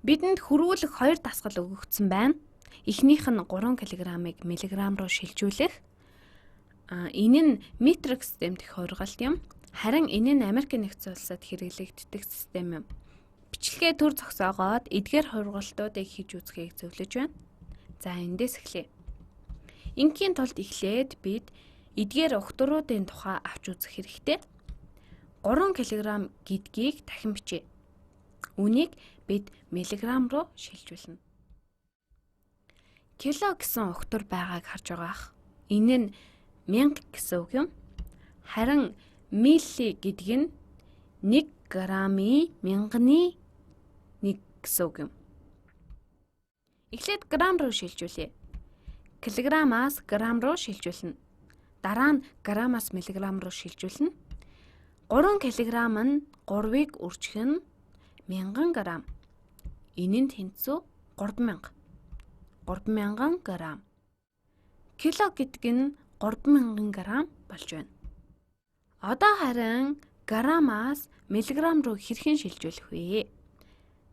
Бидэнд хөрвүүлэх 2 дасгал өгөгдсөн байна. Эхнийх нь 3 кг-ыг миллиграм руу шилжүүлэх. Энэ нь метрик системд их хургалт юм. Харин энэ нь Америк нэгдсэн улсад хэрэглэгддэг систем юм. Бичлэгээ төр зогсоогоод эдгээр хургалтуудыг хийж үзхийг зөвлөж байна. За эндээс эхлэе. Ингийн тулд эхлээд бид эдгээр өгтөрүүдийн тухай авч үзэх хэрэгтэй. 3 кг гэдгийг дахин бичье. Үүнийг бид миллиграм руу шилжүүлнэ. Кило гэсэн өгтөр байгааг харж байгаах. Энэ нь 1000 гэсэн үг юм. Харин милли гэдэг нь 1 грамын мянганы 1 гэсэн үг юм. Эхлээд грамм руу шилжүүлье. Килограммаас грамм руу шилжүүлнэ. Дараа нь граммаас миллиграм руу шилжүүлнэ. 3 кг нь 3-ыг үржих нь 1000 грамм. Энэ нь тэнцүү 3000. 3000 грамм. Кило гэдэг нь 3000 грамм болж байна. Одоо харин граммаас миллиграм руу хэрхэн шилжүүлэх вэ?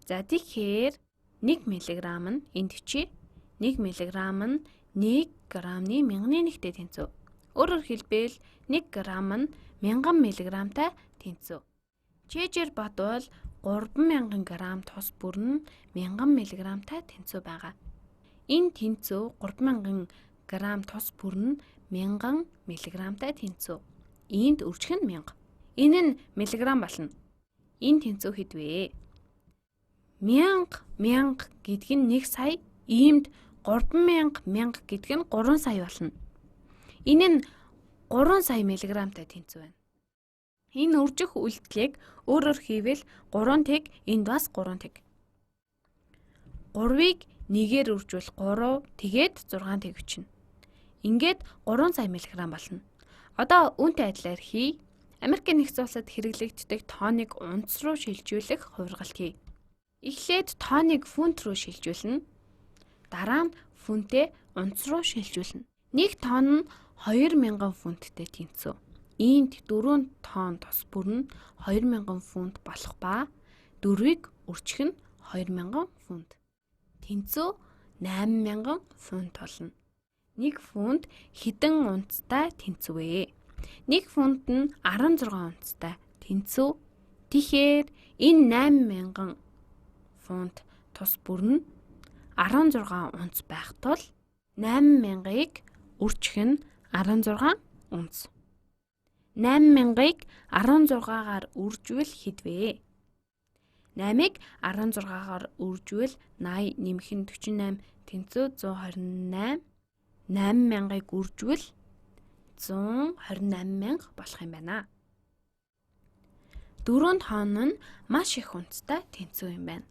За тэгэхээр 1 миллиграм нь энд бичиж 1 миллиграм нь 1 граммны 1000-тэй тэнцүү. Өөрөөр хэлбэл 1 грамм нь 1000 миллиграмтай тэнцүү. Чэжээр бодвол 3000 грамм тус бүр нь 1000 миллиграмтай тэнцүү байгаа. Энэ тэнцүү 3000 грамм тус бүр нь 1000 миллиграмтай тэнцүү. Ийнд үржих нь 1000. Энэ нь миллиграм болно. Энэ тэнцүү хэд вэ? 1000 гэдэг нь 1 сая. Иймд 3000 гэдэг нь 3 сая болно. Энэ нь 3 сая миллиграмтай тэнцүү байна. Энэ үржих үйлдэлийг өөрөөр хийвэл 3 тэг, энд бас 3 тэг. 3-ыг 1-ээр үржүүл 3, тэгээд 6 тэг бичнэ. Ингээд 3 сая миллиграм болно. Одоо үүнтэй адилаар хий. Америк нэгдсэн улсад хэрэглэгддэг тооныг унц руу шилжүүлэх хувиргалт хий. Эхлээд тооныг фунт руу шилжүүлнэ. Дараа нь фунтээ унц руу шилжүүлнэ. 1 тонн нь 2000 фунттэй тэнцүү. Ийнд 4 тонн тус бүр нь 2000 фунт болох ба 4-ыг үржих нь 2000 фунт. Тэнцүү 8000 фунт болно. 1 фунт хэдэн унцтай тэнцүү вэ? 1 фунт нь 16 унцтай тэнцүү. Тэгэхээр энэ 8000 фунт тус бүр нь 16 унц байх тул 8000-ыг үржих нь 16 унц. 8000-ыг 16-гаар үржүүл хэд вэ? 8-ыг 16-гаар үржүүл 80 нэмэх нь 48 тэнцүү 128. 8000-ыг үржүүл 128000 болох юм байна. 4 тонн нь маш их унцтай тэнцүү юм байна.